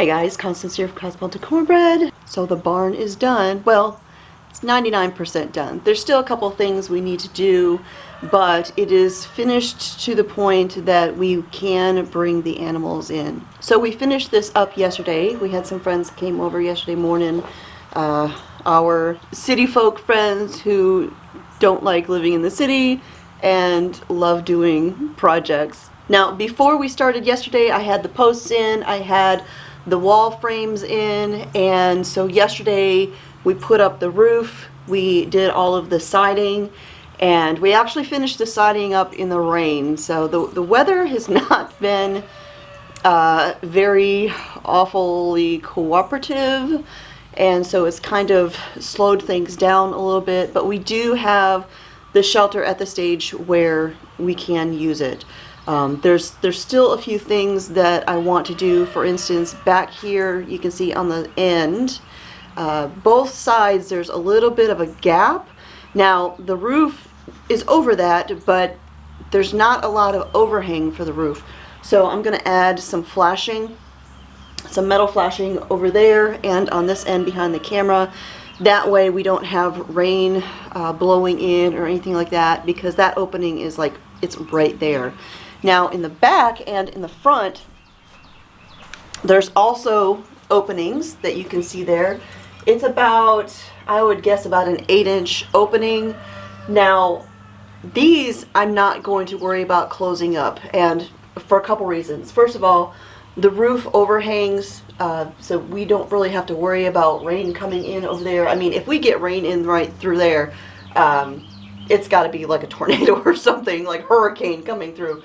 Hey guys, Constance here from Cosmopolitan Cornbread. So the barn is done. Well, it's 99% done. There's still a couple things we need to do, but it is finished to the point that we can bring the animals in. So we finished this up yesterday. We had some friends that came over yesterday morning. Our city folk friends who don't like living in the city and love doing projects. Now, before we started yesterday, I had the posts in, I had the wall frames in, and so yesterday we put up the roof, we did all of the siding, and we actually finished the siding up in the rain. So the weather has not been very awfully cooperative, and so it's kind of slowed things down a little bit, but we do have the shelter at the stage where we can use it. There's still a few things that I want to do. For instance, back here you can see on the end, both sides there's a little bit of a gap. Now the roof is over that, but there's not a lot of overhang for the roof. So I'm going to add some flashing, some metal flashing over there and on this end behind the camera. That way we don't have rain blowing in or anything like that, because that opening is like, it's right there. Now in the back and in the front, there's also openings that you can see there. It's about, I would guess, about an 8-inch opening. Now these I'm not going to worry about closing up, and for a couple reasons. First of all, the roof overhangs, so we don't really have to worry about rain coming in over there. I mean, if we get rain in right through there, it's got to be like a tornado or something, like hurricane coming through,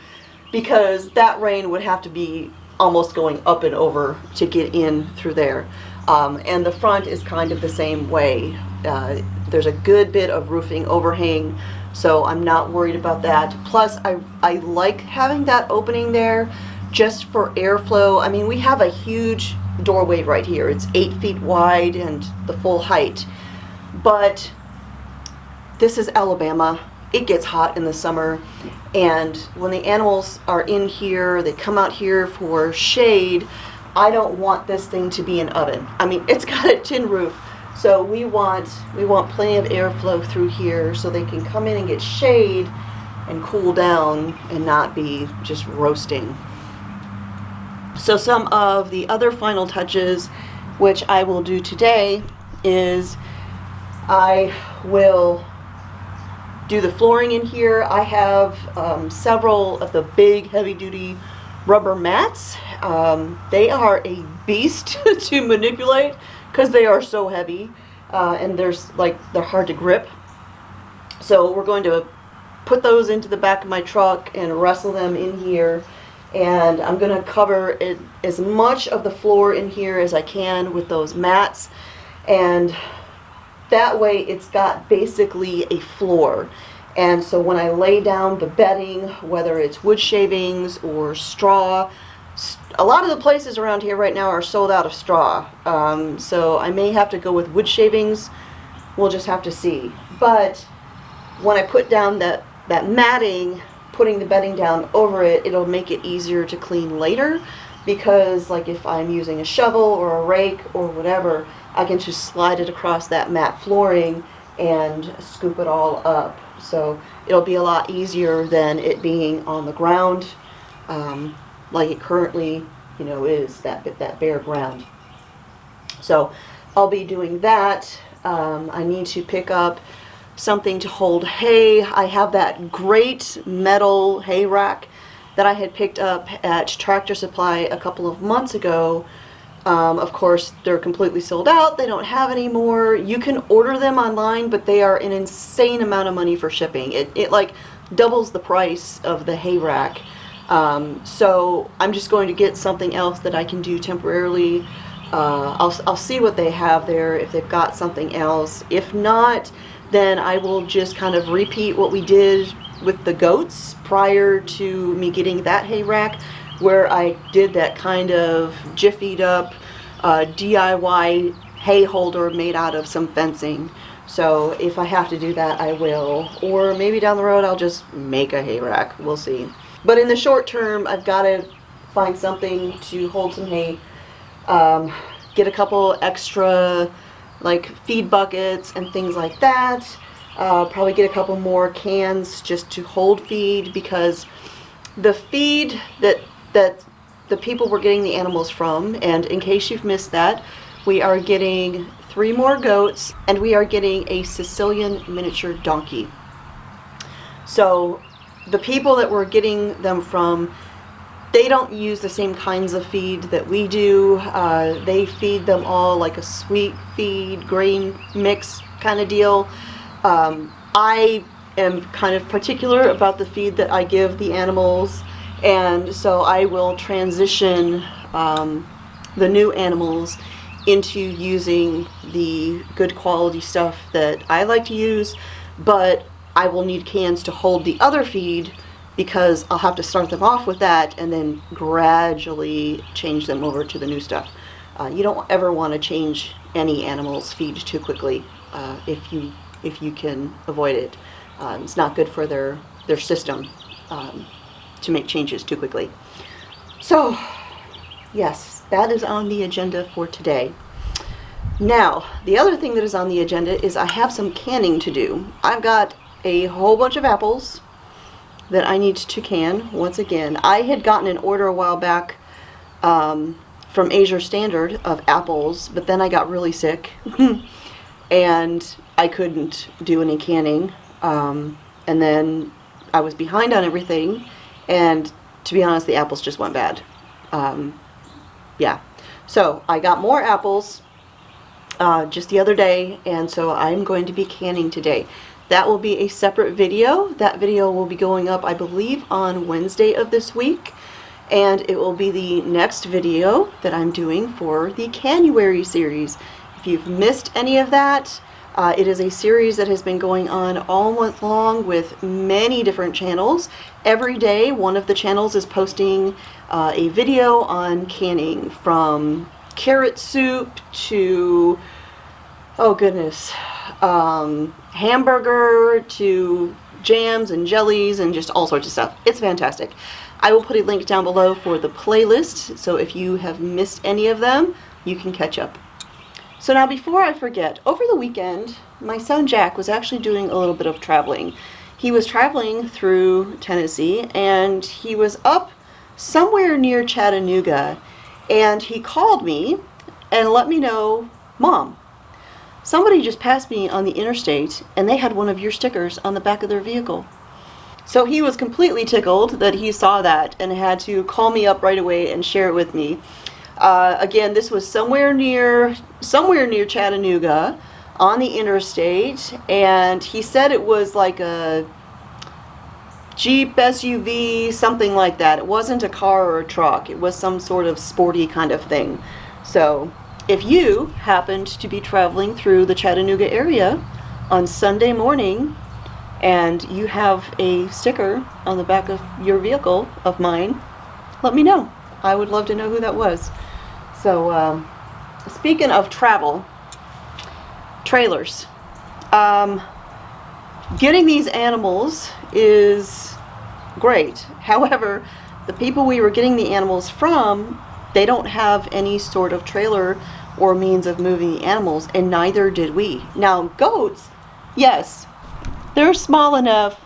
because that rain would have to be almost going up and over to get in through there. And the front is kind of the same way. There's a good bit of roofing overhang, so I'm not worried about that. Plus, I like having that opening there just for airflow. I mean, we have a huge doorway right here. It's 8 feet wide and the full height. But this is Alabama. It gets hot in the summer, and when the animals are in here, they come out here for shade. I don't want this thing to be an oven. I mean, it's got a tin roof, so we want plenty of airflow through here so they can come in and get shade and cool down and not be just roasting. So some of the other final touches, which I will do today, is I will do the flooring in here. I have several of the big heavy-duty rubber mats. They are a beast to manipulate because they are so heavy, and they're hard to grip. So we're going to put those into the back of my truck and wrestle them in here, and I'm going to cover as much of the floor in here as I can with those mats, and that way it's got basically a floor. And so when I lay down the bedding, whether it's wood shavings or straw, a lot of the places around here right now are sold out of straw. So I may have to go with wood shavings. We'll just have to see. But when I put down that matting, putting the bedding down over it, it'll make it easier to clean later, because like if I'm using a shovel or a rake or whatever, I can just slide it across that mat flooring and scoop it all up. So it'll be a lot easier than it being on the ground, like it currently, is that bare ground. So I'll be doing that. I need to pick up something to hold hay. I have that great metal hay rack that I had picked up at Tractor Supply a couple of months ago. Of course, they're completely sold out. They don't have any more. You can order them online, but they are an insane amount of money for shipping. It like doubles the price of the hay rack. So I'm just going to get something else that I can do temporarily. I'll see what they have there, if they've got something else. If not, then I will just kind of repeat what we did with the goats prior to me getting that hay rack, where I did that kind of jiffied up DIY hay holder made out of some fencing. So if I have to do that, I will. Or maybe down the road I'll just make a hay rack. We'll see. But in the short term, I've got to find something to hold some hay Get a couple extra like feed buckets and things like that. Probably get a couple more cans just to hold feed, because the feed that the people were getting the animals from, and in case you've missed that, we are getting 3 more goats and we are getting a Sicilian miniature donkey. So the people that we're getting them from, they don't use the same kinds of feed that we do. They feed them all like a sweet feed, grain mix kind of deal. I am kind of particular about the feed that I give the animals, and so I will transition the new animals into using the good quality stuff that I like to use, but I will need cans to hold the other feed, because I'll have to start them off with that and then gradually change them over to the new stuff. You don't ever want to change any animal's feed too quickly if you can avoid it. It's not good for their system to make changes too quickly. So yes, that is on the agenda for today. Now, the other thing that is on the agenda is I have some canning to do. I've got a whole bunch of apples that I need to can. Once again, I had gotten an order a while back from Asia Standard of apples, but then I got really sick and I couldn't do any canning. And then I was behind on everything, and to be honest, the apples just went bad. Yeah, so I got more apples just the other day, and so I'm going to be canning today. That will be a separate video. That video will be going up, I believe, on Wednesday of this week, and it will be the next video that I'm doing for the Canuary series. If you've missed any of that, it is a series that has been going on all month long with many different channels. Every day, one of the channels is posting a video on canning, from carrot soup to, oh goodness, hamburger to jams and jellies and just all sorts of stuff. It's fantastic. I will put a link down below for the playlist, so if you have missed any of them, you can catch up. So now, before I forget, over the weekend, my son Jack was actually doing a little bit of traveling. He was traveling through Tennessee, and he was up somewhere near Chattanooga, and he called me and let me know, "Mom, somebody just passed me on the interstate and they had one of your stickers on the back of their vehicle." So he was completely tickled that he saw that and had to call me up right away and share it with me. Again, this was somewhere near Chattanooga on the interstate, and he said it was like a Jeep SUV, something like that. It wasn't a car or a truck. It was some sort of sporty kind of thing. So if you happened to be traveling through the Chattanooga area on Sunday morning and you have a sticker on the back of your vehicle of mine, let me know. I would love to know who that was. So speaking of travel, trailers. Getting these animals is great. However, the people we were getting the animals from, they don't have any sort of trailer or means of moving the animals, and neither did we. Now, goats, yes, they're small enough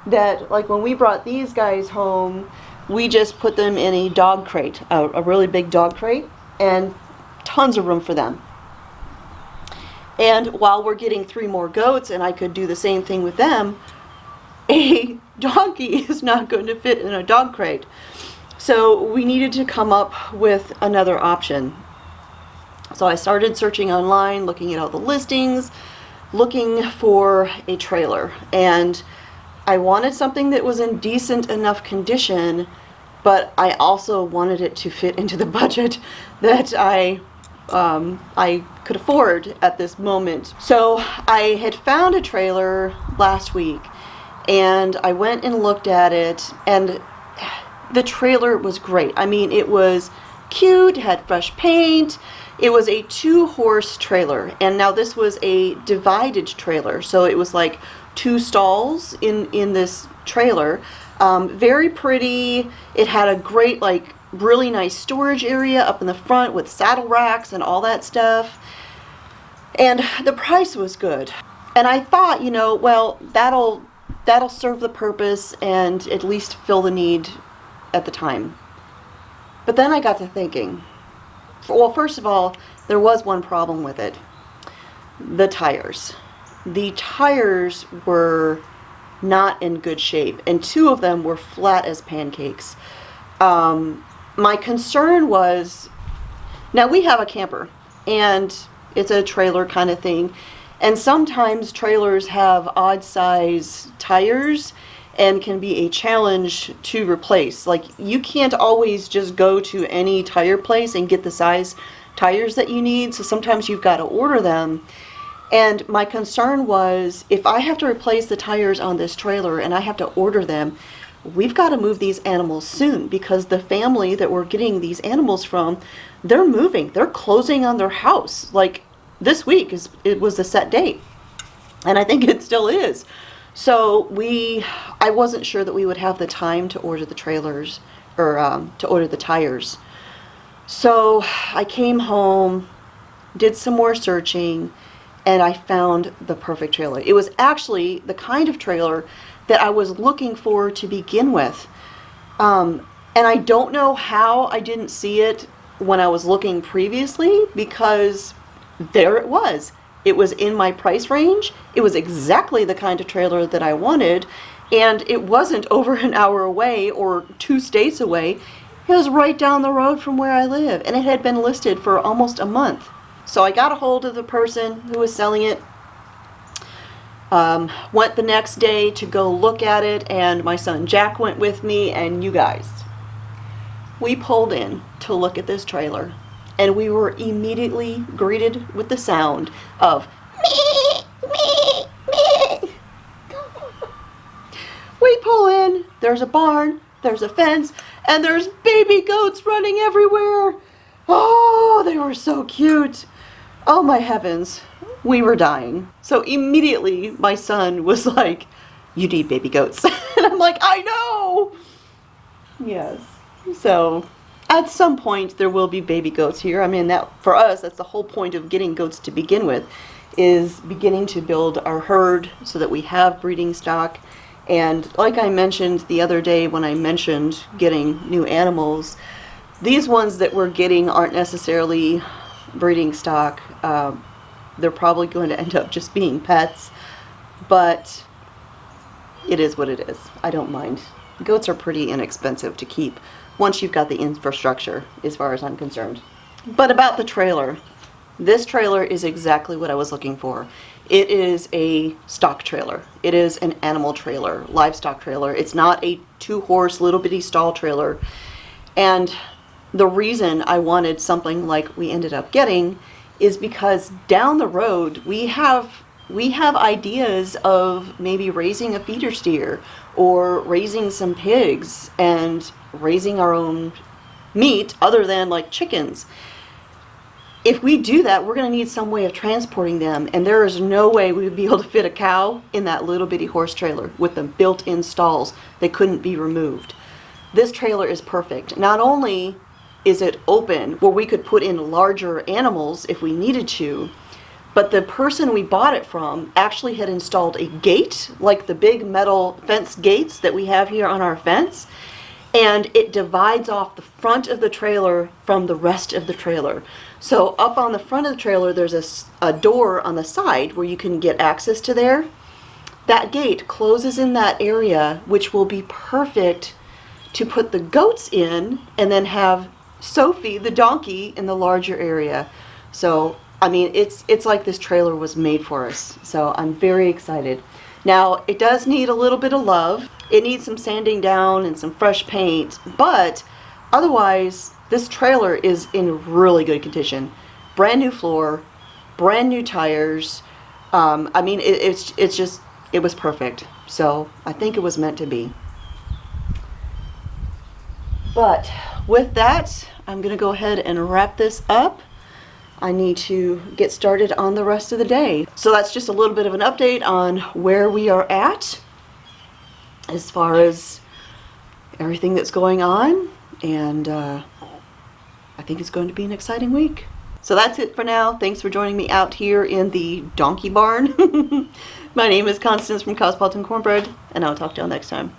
that, like, when we brought these guys home, we just put them in a dog crate, a really big dog crate, and tons of room for them. And while we're getting 3 more goats, and I could do the same thing with them, a donkey is not going to fit in a dog crate. So we needed to come up with another option. So I started searching online, looking at all the listings, looking for a trailer. And I wanted something that was in decent enough condition, but I also wanted it to fit into the budget that I could afford at this moment. So I had found a trailer last week, and I went and looked at it, and the trailer was great. I mean, it was cute, had fresh paint. It was a 2-horse trailer, and now this was a divided trailer, so it was like 2 stalls in this trailer. Very pretty. It had a great, like, really nice storage area up in the front with saddle racks and all that stuff. And the price was good. And I thought, you know, well, that'll serve the purpose and at least fill the need at the time. But then I got to thinking, well, first of all, there was one problem with it. The tires. The tires were not in good shape, and 2 of them were flat as pancakes. My concern was, now we have a camper, and it's a trailer kind of thing, and sometimes trailers have odd size tires and can be a challenge to replace. Like, you can't always just go to any tire place and get the size tires that you need, so sometimes you've got to order them. And my concern was, if I have to replace the tires on this trailer and I have to order them, we've got to move these animals soon, because the family that we're getting these animals from, they're moving. They're closing on their house. Like, this week it was the set date, and I think it still is. So I wasn't sure that we would have the time to order the trailers, or to order the tires. So I came home, did some more searching, and I found the perfect trailer. It was actually the kind of trailer that I was looking for to begin with. And I don't know how I didn't see it when I was looking previously, because there it was. It was in my price range. It was exactly the kind of trailer that I wanted, and it wasn't over an hour away or 2 states away. It was right down the road from where I live, and it had been listed for almost a month. So I got a hold of the person who was selling it, went the next day to go look at it, and my son Jack went with me, and you guys, we pulled in to look at this trailer, and we were immediately greeted with the sound of me, me, me. We pull in, there's a barn, there's a fence, and there's baby goats running everywhere. Oh, they were so cute. Oh my heavens, we were dying. So immediately my son was like, you need baby goats. And I'm like, I know. Yes. So at some point there will be baby goats here. I mean, that for us, that's the whole point of getting goats to begin with, is beginning to build our herd so that we have breeding stock. And like I mentioned the other day when I mentioned getting new animals, these ones that we're getting aren't necessarily breeding stock. They're probably going to end up just being pets, but it is what it is. I don't mind. Goats are pretty inexpensive to keep once you've got the infrastructure, as far as I'm concerned. But about the trailer, this trailer is exactly what I was looking for. It is a stock trailer. It is an animal trailer, livestock trailer. It's not a 2-horse little bitty stall trailer. And the reason I wanted something like we ended up getting is because down the road we have ideas of maybe raising a feeder steer or raising some pigs and raising our own meat other than like chickens. If we do that, we're going to need some way of transporting them, and there is no way we would be able to fit a cow in that little bitty horse trailer with the built-in stalls that couldn't be removed. This trailer is perfect. Not only is it open where we could put in larger animals if we needed to, but the person we bought it from actually had installed a gate, like the big metal fence gates that we have here on our fence, and it divides off the front of the trailer from the rest of the trailer. So up on the front of the trailer there's a door on the side where you can get access to there. That gate closes in that area, which will be perfect to put the goats in and then have Sophie, the donkey, in the larger area. So, I mean, it's like this trailer was made for us. So I'm very excited. Now, it does need a little bit of love. It needs some sanding down and some fresh paint, but otherwise, this trailer is in really good condition. Brand new floor, brand new tires. I mean, it was perfect. So I think it was meant to be. But with that, I'm going to go ahead and wrap this up. I need to get started on the rest of the day. So that's just a little bit of an update on where we are at as far as everything that's going on. and I think it's going to be an exciting week. So that's it for now. Thanks for joining me out here in the donkey barn. My name is Constance from Cosmopolitan Cornbread, and I'll talk to y'all next time.